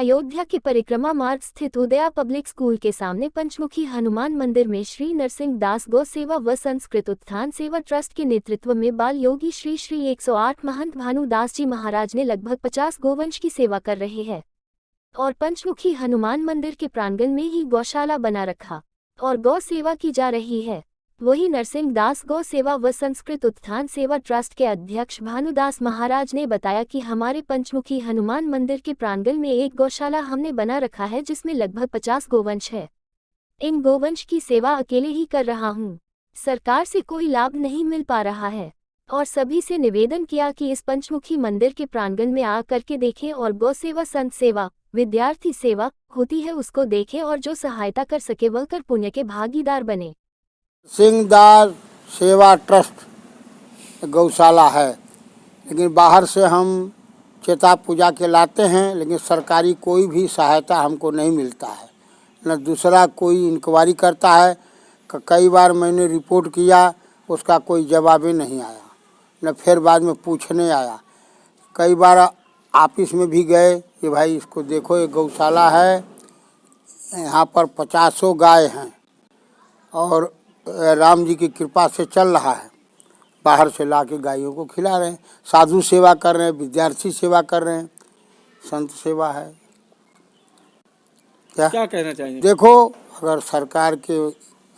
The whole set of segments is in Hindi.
अयोध्या के परिक्रमा मार्ग स्थित उदया पब्लिक स्कूल के सामने पंचमुखी हनुमान मंदिर में श्री नरसिंह दास गौ सेवा व संस्कृत उत्थान सेवा ट्रस्ट के नेतृत्व में बाल योगी श्री श्री 108 महंत भानुदास जी महाराज ने लगभग 50 गोवंश की सेवा कर रहे हैं और पंचमुखी हनुमान मंदिर के प्रांगण में ही गौशाला बना रखा और गौ सेवा की जा रही है। वही नरसिंह दास गौ सेवा व संस्कृत उत्थान सेवा ट्रस्ट के अध्यक्ष भानुदास महाराज ने बताया कि हमारे पंचमुखी हनुमान मंदिर के प्रांगण में एक गौशाला हमने बना रखा है जिसमें लगभग 50 गोवंश है। इन गोवंश की सेवा अकेले ही कर रहा हूँ, सरकार से कोई लाभ नहीं मिल पा रहा है और सभी से निवेदन किया कि इस पंचमुखी मंदिर के प्रांगण में आ करके देखें और गौ सेवा, संत सेवा, विद्यार्थी सेवा होती है उसको देखें और जो सहायता कर सके वह कर पुण्य के भागीदार बने। सिंहदास सेवा ट्रस्ट गौशाला है, लेकिन बाहर से हम चेता पूजा के लाते हैं, लेकिन सरकारी कोई भी सहायता हमको नहीं मिलता है, न दूसरा कोई इंक्वायरी करता है। कई बार मैंने रिपोर्ट किया, उसका कोई जवाब ही नहीं आया, न फिर बाद में पूछने आया। कई बार ऑफिस में भी गए कि भाई इसको देखो, ये गौशाला है, यहाँ पर 50 गाय हैं और राम जी की कृपा से चल रहा है। बाहर से ला के गायों को खिला रहे हैं, साधु सेवा कर रहे हैं, विद्यार्थी सेवा कर रहे हैं, संत सेवा है। क्या कहना चाहिए? देखो, अगर सरकार के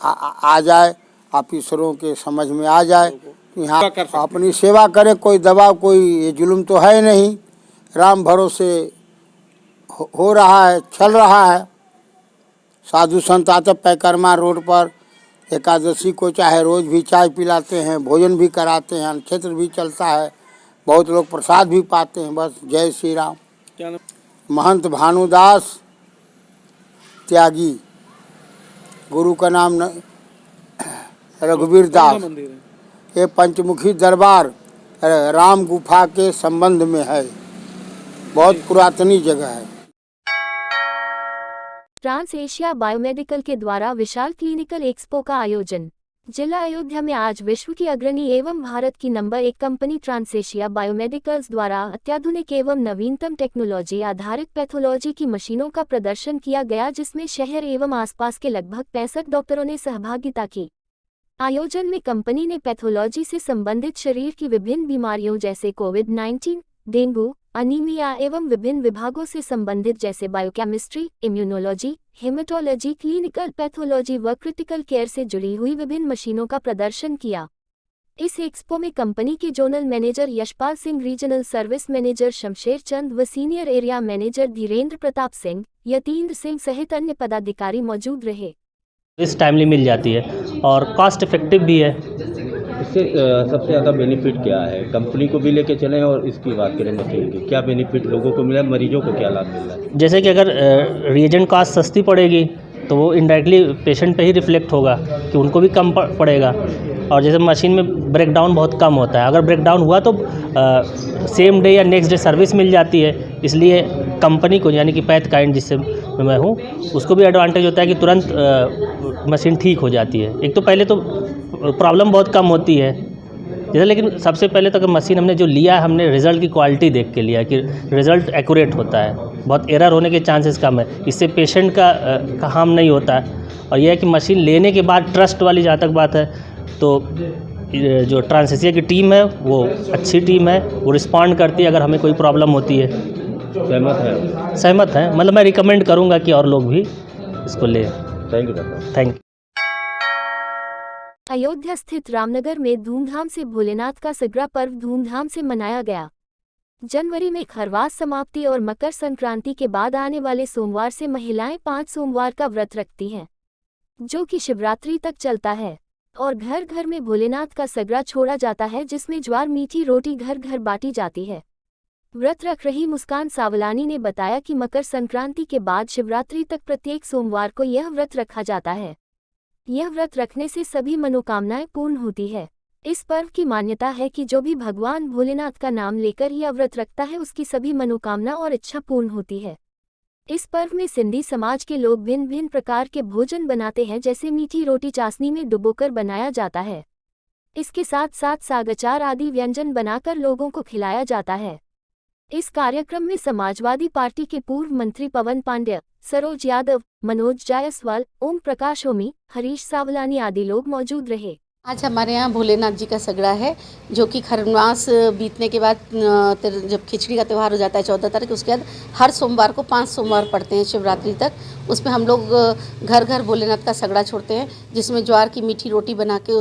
आ जाए, ऑफिसरों के समझ में आ जाए, यहाँ अपनी सेवा करे, कोई दबाव, कोई ये जुल्म तो है नहीं। राम भरोसे हो रहा है, चल रहा है। साधु संत आते परिक्रमा रोड पर, एकादशी को चाहे रोज भी चाय पिलाते हैं, भोजन भी कराते हैं, क्षेत्र भी चलता है, बहुत लोग प्रसाद भी पाते हैं। बस जय श्री राम। क्या नाम? महंत भानुदास त्यागी, गुरु का नाम रघुवीर दास। ये पंचमुखी दरबार राम गुफा के संबंध में है, बहुत पुरातनी जगह है। ट्रांस एशिया बायोमेडिकल के द्वारा विशाल क्लिनिकल एक्सपो का आयोजन जिला अयोध्या में आज विश्व की अग्रणी एवं भारत की नंबर 1 कंपनी ट्रांस एशिया बायोमेडिकल्स द्वारा अत्याधुनिक एवं नवीनतम टेक्नोलॉजी आधारित पैथोलॉजी की मशीनों का प्रदर्शन किया गया, जिसमें शहर एवं आसपास के लगभग 65 डॉक्टरों ने सहभागिता की। आयोजन में कंपनी ने पैथोलॉजी से संबंधित शरीर की विभिन्न बीमारियों जैसे कोविड-19, डेंगू, अनीमिया एवं विभिन्न विभागों से संबंधित जैसे biochemistry, immunology, haematology, clinical pathology व क्रिटिकल केयर से जुड़ी हुई विभिन्न मशीनों का प्रदर्शन किया। इस एक्सपो में कंपनी के zonal manager Yashpal Singh, regional service manager Shamsher Chand व senior area manager Dhirendra Pratap Singh, Yatindra Singh सहित अन्य पदाधिकारी मौजूद रहे। इस टाइमली मिल जाती है और कॉस्ट इफेक्टिव भी है। इससे सबसे ज़्यादा बेनिफिट क्या है? कंपनी को भी लेके चलें और इसकी बात करें मशीन की, क्या बेनिफिट लोगों को मिला, मरीजों को क्या लाभ मिल रहा है? जैसे कि अगर रिएजेंट कॉस्ट सस्ती पड़ेगी तो वो इनडायरेक्टली पेशेंट पे ही रिफ्लेक्ट होगा कि उनको भी कम पड़ेगा। और जैसे मशीन में ब्रेकडाउन बहुत कम होता है, अगर ब्रेकडाउन हुआ तो सेम डे या नेक्स्ट डे सर्विस मिल जाती है। इसलिए कंपनी को, यानी कि पैथ काइंड जिससे मैं हूँ, उसको भी एडवांटेज होता है कि तुरंत मशीन ठीक हो जाती है। एक तो पहले तो प्रॉब्लम बहुत कम होती है जैसे, लेकिन सबसे पहले तो मशीन हमने जो लिया है, हमने रिज़ल्ट की क्वालिटी देख के लिया कि रिज़ल्ट एक्यूरेट होता है, बहुत एरर होने के चांसेस कम है। इससे पेशेंट का हार्म नहीं होता है। और यह है कि मशीन लेने के बाद ट्रस्ट वाली जहाँ तक बात है, तो जो ट्रांस एशिया की टीम है वो अच्छी टीम है, वो रिस्पॉन्ड करती है अगर हमें कोई प्रॉब्लम होती है। सहमत है, मतलब मैं रिकमेंड करूँगा कि और लोग भी इसको लें। Thank you. Thank you. Ayodhya स्थित रामनगर में धूमधाम से भोलेनाथ का सगरा पर्व धूमधाम से मनाया गया। जनवरी में खरवास समाप्ति और मकर संक्रांति के बाद आने वाले सोमवार से महिलाएं 5 सोमवार का व्रत रखती हैं, जो कि शिवरात्रि तक चलता है और घर घर में भोलेनाथ का सगरा छोड़ा जाता है, जिसमें ज्वार मीठी रोटी घर घर बांटी जाती है। व्रत रख रही मुस्कान सावलानी ने बताया कि मकर संक्रांति के बाद शिवरात्रि तक प्रत्येक सोमवार को यह व्रत रखा जाता है। यह व्रत रखने से सभी मनोकामनाएं पूर्ण होती है। इस पर्व की मान्यता है कि जो भी भगवान भोलेनाथ का नाम लेकर यह व्रत रखता है, उसकी सभी मनोकामना और इच्छा पूर्ण होती है। इस पर्व में सिंधी समाज के लोग भिन्न भिन्न प्रकार के भोजन बनाते हैं, जैसे मीठी रोटी चाशनी में डुबोकर बनाया जाता है। इसके साथ साथ साग अचार आदि व्यंजन बनाकर लोगों को खिलाया जाता है। इस कार्यक्रम में समाजवादी पार्टी के पूर्व मंत्री पवन पांड्या, सरोज यादव, मनोज जायसवाल, ओम प्रकाश ओमी, हरीश सावलानी आदि लोग मौजूद रहे। आज हमारे यहाँ भोलेनाथ जी का सगड़ा है, जो कि खरमास बीतने के बाद जब खिचड़ी का त्यौहार हो जाता है 14 तारीख, उसके बाद हर सोमवार को 5 सोमवार पड़ते हैं शिवरात्रि तक। उसमें हम लोग घर घर भोलेनाथ का सगड़ा छोड़ते हैं, जिसमें ज्वार की मीठी रोटी बना के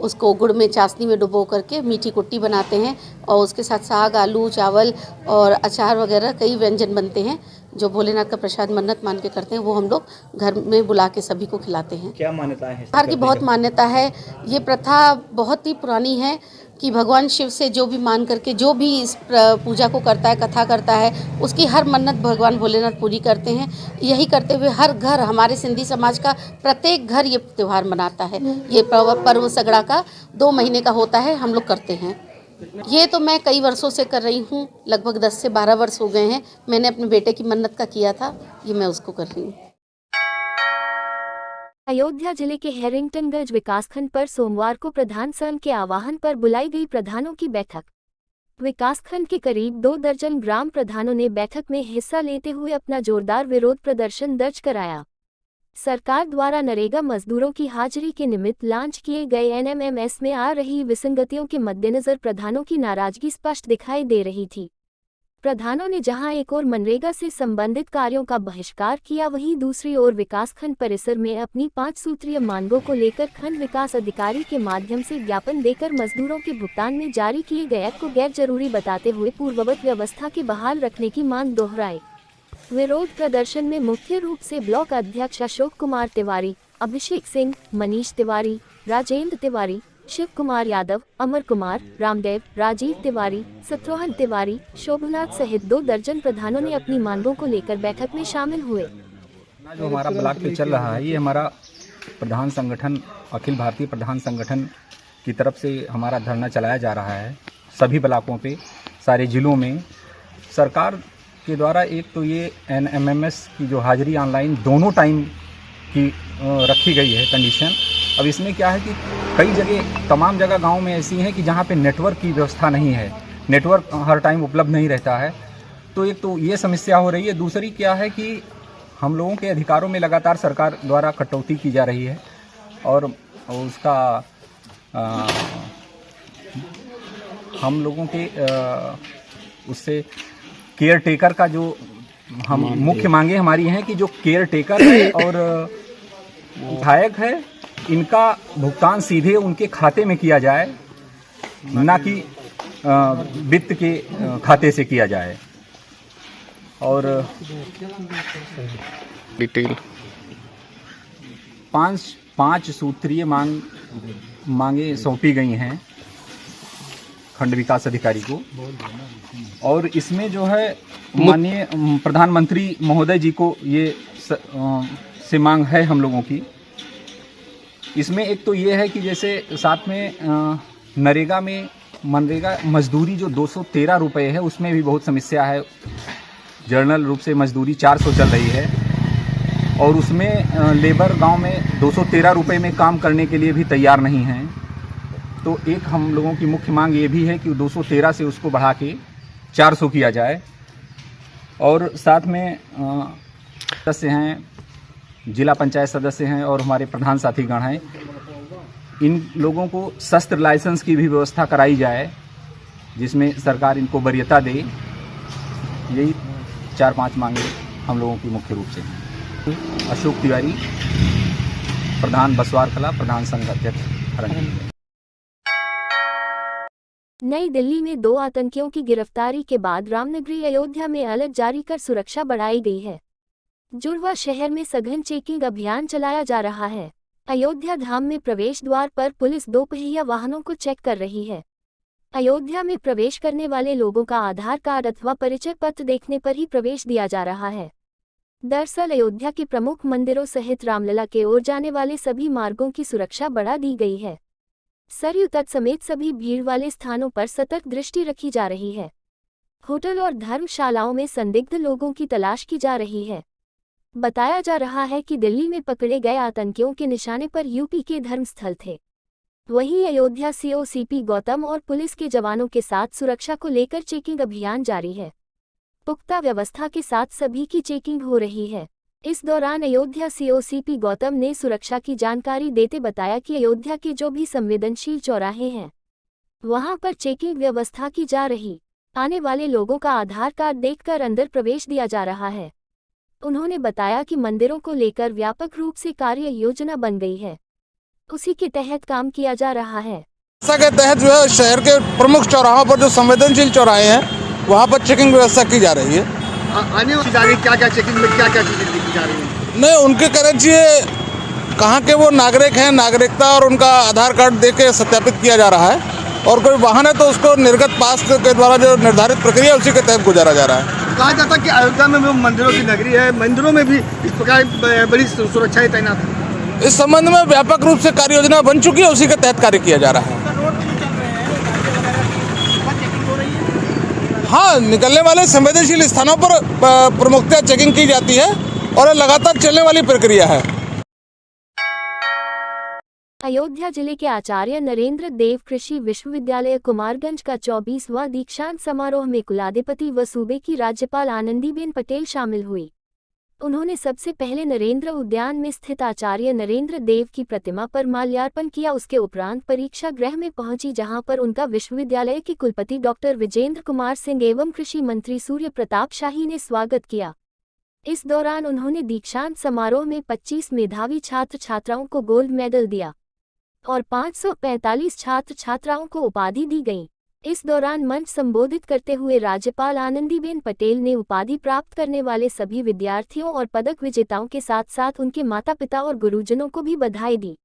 उसको गुड़ में चाशनी में डुबो करके मीठी कुट्टी बनाते हैं, और उसके साथ साग, आलू, चावल और अचार वगैरह कई व्यंजन बनते हैं जो भोलेनाथ का प्रसाद मन्नत मान के करते हैं। वो हम लोग घर में बुला के सभी को खिलाते हैं। क्या मान्यता है? हर की बहुत मान्यता है। ये प्रथा बहुत ही पुरानी है कि भगवान शिव से जो भी मान करके जो भी इस पूजा को करता है, कथा करता है, उसकी हर मन्नत भगवान भोलेनाथ पूरी करते हैं। यही करते हुए हर घर, हमारे सिंधी समाज का प्रत्येक घर ये त्यौहार मनाता है। ये पर्व सगड़ा का 2 महीने का होता है, हम लोग करते हैं। ये तो मैं कई वर्षों से कर रही हूँ, लगभग 10 से 12 वर्ष हो गए हैं। मैंने अपने बेटे की मन्नत का किया था, ये मैं उसको कर रही हूँ। अयोध्या जिले के हैरिंगटनगंज विकासखंड पर सोमवार को प्रधान संघ के आह्वान पर बुलाई गई प्रधानों की बैठक। विकासखंड के करीब 2 दर्जन ग्राम प्रधानों ने बैठक में हिस्सा लेते हुए अपना जोरदार विरोध प्रदर्शन दर्ज कराया। सरकार द्वारा नरेगा मजदूरों की हाजिरी के निमित्त लॉन्च किए गए एनएमएमएस में आ रही विसंगतियों के मद्देनजर प्रधानों की नाराजगी स्पष्ट दिखाई दे रही थी। प्रधानों ने जहां एक ओर मनरेगा से संबंधित कार्यों का बहिष्कार किया, वहीं दूसरी ओर विकासखंड परिसर में अपनी 5 सूत्रीय मांगों को लेकर खंड विकास अधिकारी के माध्यम से ज्ञापन देकर मजदूरों के भुगतान में जारी किए गए एक्ट को गैर जरूरी बताते हुए पूर्ववत व्यवस्था के बहाल रखने की मांग दोहराई। विरोध प्रदर्शन में मुख्य रूप से ब्लॉक अध्यक्ष अशोक कुमार तिवारी, अभिषेक सिंह, मनीष तिवारी, राजेंद्र तिवारी, शिव कुमार यादव, अमर कुमार, रामदेव, राजीव तिवारी, शत्रुघ्न तिवारी, शोभनाथ सहित 2 दर्जन प्रधानों ने अपनी मांगों को लेकर बैठक में शामिल हुए। जो हमारा ब्लॉक पे चल रहा है, ये हमारा प्रधान संगठन, अखिल भारतीय प्रधान संगठन की तरफ से हमारा धरना चलाया जा रहा है। सभी ब्लॉकों पे, सारे जिलों में सरकार के द्वारा एक तो ये एनएमएमएस की जो हाजिरी ऑनलाइन दोनों टाइम की रखी गई है कंडीशन। अब इसमें क्या है कि कई जगह, तमाम जगह गांव में ऐसी हैं कि जहां पे नेटवर्क की व्यवस्था नहीं है, नेटवर्क हर टाइम उपलब्ध नहीं रहता है। तो एक तो ये समस्या हो रही है। दूसरी क्या है कि हम लोगों के अधिकारों में लगातार सरकार द्वारा कटौती की जा रही है, और उसका हम लोगों के उससे केयर टेकर का जो हम मुख्य मांगे हमारी हैं कि जो केयर टेकर है और विधायक है, इनका भुगतान सीधे उनके खाते में किया जाए, ना कि वित्त के खाते से किया जाए। और डिटेल 5 सूत्रीय मांगे सौंपी गई हैं खंड विकास अधिकारी को, और इसमें जो है माननीय प्रधानमंत्री महोदय जी को ये से मांग है हम लोगों की। इसमें एक तो ये है कि जैसे साथ में नरेगा में मनरेगा मजदूरी जो 213 रुपये है, उसमें भी बहुत समस्या है। जर्नल रूप से मजदूरी 400 चल रही है, और उसमें लेबर गांव में 213 रुपये में काम करने के लिए भी तैयार नहीं हैं। तो एक हम लोगों की मुख्य मांग ये भी है कि 213 से उसको बढ़ा के 400 किया जाए। और साथ में सदस्य हैं, जिला पंचायत सदस्य हैं और हमारे प्रधान साथीगण हैं, इन लोगों को शस्त्र लाइसेंस की भी व्यवस्था कराई जाए, जिसमें सरकार इनको वरीयता दे। यही 4-5 मांगे हम लोगों की मुख्य रूप से हैं। अशोक तिवारी, प्रधान बसवार कला, प्रधान संघ अध्यक्ष हरंग। नई दिल्ली में 2 आतंकियों की गिरफ्तारी के बाद रामनगरी अयोध्या में अलर्ट जारी कर सुरक्षा बढ़ाई गई है। जुड़वा शहर में सघन चेकिंग अभियान चलाया जा रहा है। अयोध्या धाम में प्रवेश द्वार पर पुलिस 2 पहिया वाहनों को चेक कर रही है। अयोध्या में प्रवेश करने वाले लोगों का आधार कार्ड अथवा परिचय पत्र देखने पर ही प्रवेश दिया जा रहा है। दरअसल अयोध्या के प्रमुख मंदिरों सहित रामलला के ओर जाने वाले सभी मार्गों की सुरक्षा बढ़ा दी गई है। सरयू तट समेत सभी भीड़ वाले स्थानों पर सतर्क दृष्टि रखी जा रही है। होटल और धर्मशालाओं में संदिग्ध लोगों की तलाश की जा रही है। बताया जा रहा है कि दिल्ली में पकड़े गए आतंकियों के निशाने पर यूपी के धर्मस्थल थे। वहीं अयोध्या सीओ सीपी गौतम और पुलिस के जवानों के साथ सुरक्षा को लेकर चेकिंग अभियान जारी है। पुख्ता व्यवस्था के साथ सभी की चेकिंग हो रही है। इस दौरान अयोध्या सीओ सीपी गौतम ने सुरक्षा की जानकारी देते बताया कि अयोध्या के जो भी संवेदनशील चौराहे हैं वहां पर चेकिंग व्यवस्था की जा रही। आने वाले लोगों का आधार कार्ड देखकर अंदर प्रवेश दिया जा रहा है। उन्होंने बताया कि मंदिरों को लेकर व्यापक रूप से कार्य योजना बन गई है, उसी के तहत काम किया जा रहा है। के तहत जो है शहर के प्रमुख चौराहों पर जो संवेदनशील चौराहे हैं वहाँ पर चेकिंग व्यवस्था की जा रही है। आने वाली जा रही क्या क्या चेकिंग में क्या क्या चीजें की जा रही है? नहीं, उनके करेंसी कहाँ के वो नागरिक हैं, नागरिकता और उनका आधार कार्ड दे के सत्यापित किया जा रहा है, और कोई वाहन है तो उसको निर्गत पास के द्वारा जो निर्धारित प्रक्रिया उसी के तहत गुजारा जा रहा है। कहा जाता है कि अयोध्या में वो मंदिरों की नगरी है, मंदिरों में भी इस प्रकार बड़ी सुरक्षाएं तैनात है। इस संबंध में व्यापक रूप से कार्य योजना बन चुकी है, उसी के तहत कार्य किया जा रहा है। हाँ, निकलने वाले संवेदनशील स्थानों पर प्रमुखतः चेकिंग की जाती है और लगातार चलने वाली प्रक्रिया है। अयोध्या जिले के आचार्य नरेंद्र देव कृषि विश्वविद्यालय कुमारगंज का 24वां दीक्षांत समारोह में कुलाधिपति व सूबे की राज्यपाल आनंदीबेन पटेल शामिल हुई। उन्होंने सबसे पहले नरेंद्र उद्यान में स्थित आचार्य नरेंद्र देव की प्रतिमा पर माल्यार्पण किया। उसके उपरांत परीक्षा गृह में पहुंची, जहां पर उनका विश्वविद्यालय के कुलपति डॉक्टर विजेंद्र कुमार सिंह एवं कृषि मंत्री सूर्य प्रताप शाही ने स्वागत किया। इस दौरान उन्होंने दीक्षांत समारोह में 25 मेधावी छात्र छात्राओं को गोल्ड मेडल दिया और 545 छात्र छात्राओं को उपाधि दी गई। इस दौरान मंच संबोधित करते हुए राज्यपाल आनंदीबेन पटेल ने उपाधि प्राप्त करने वाले सभी विद्यार्थियों और पदक विजेताओं के साथ साथ उनके माता पिता और गुरुजनों को भी बधाई दी।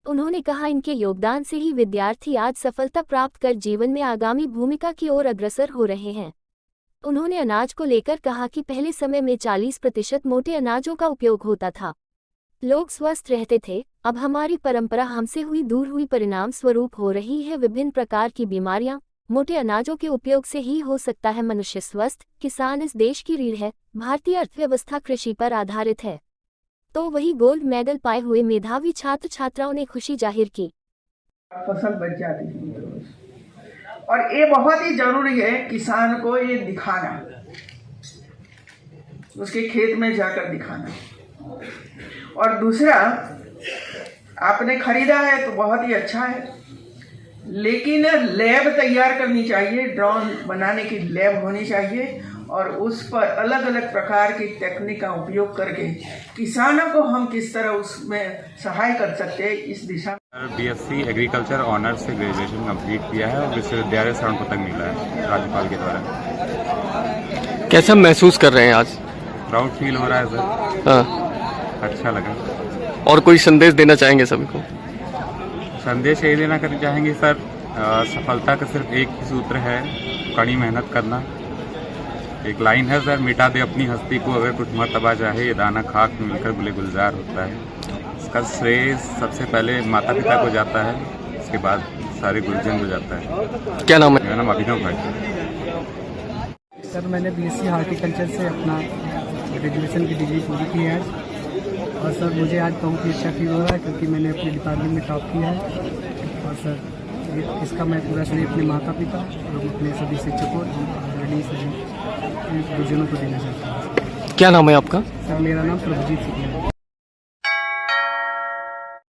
उन्होंने कहा, इनके योगदान से ही विद्यार्थी आज सफलता प्राप्त कर जीवन में आगामी भूमिका की ओर अग्रसर हो रहे हैं। उन्होंने अनाज को लेकर कहा कि पहले समय में 40% मोटे अनाजों का उपयोग होता था, लोग स्वस्थ रहते थे। अब हमारी परंपरा हमसे दूर हुई, परिणाम स्वरूप हो रही है विभिन्न प्रकार की बीमारियां। मोटे अनाजों के उपयोग से ही हो सकता है मनुष्य स्वस्थ। किसान इस देश की रीढ़ है। भारतीय अर्थव्यवस्था कृषि पर आधारित है। तो वही गोल्ड मेडल पाए हुए मेधावी छात्र छात्राओं ने खुशी जाहिर की। फसल बच जाती है और ये बहुत ही जरूरी है किसान को ये दिखाना, उसके खेत में जाकर दिखाना। और दूसरा, आपने खरीदा है तो बहुत ही अच्छा है, लेकिन लैब तैयार करनी चाहिए, ड्रोन बनाने की लैब होनी चाहिए और उस पर अलग अलग प्रकार की टेक्निक का उपयोग करके किसानों को हम किस तरह उसमें सहाय कर सकते हैं, इस दिशा में। बीएससी एग्रीकल्चर ऑनर्स से ग्रेजुएशन कंप्लीट किया है और विश्वविद्यालय स्वर्ण पदक मिला है राज्यपाल के द्वारा। कैसा महसूस कर रहे हैं आज? प्राउड फील हो रहा है सर। हाँ, अच्छा लगा। और कोई संदेश देना चाहेंगे सभी को? संदेश यही देना कर चाहेंगे सर, सफलता का सिर्फ एक ही सूत्र है, कड़ी मेहनत करना। एक लाइन है सर, मिटा दे अपनी हस्ती को अगर कुछ मर्तबा चाहे, ये दाना खाक में मिलकर गुले गुलजार होता है। इसका श्रेय सबसे पहले माता पिता को जाता है, उसके बाद सारे गुरुजन को जाता है। क्या नाम है? मेरा नाम अभिनव भाई। सर, मैंने बीएससी हॉर्टिकल्चर से अपना ग्रेजुएशन की डिग्री पूरी की है और सर मुझे आज बहुत ही अच्छा फील हो रहा है क्योंकि मैंने अपने डिपार्टमेंट में टॉप किया है। और सर इसका मैं पूरा श्रेय अपने माता पिता और अपने सभी शिक्षकों और सभी गुरुजनों को देना चाहता हूँ। क्या नाम है आपका? सर, मेरा नाम प्रभुजीत सिंह है।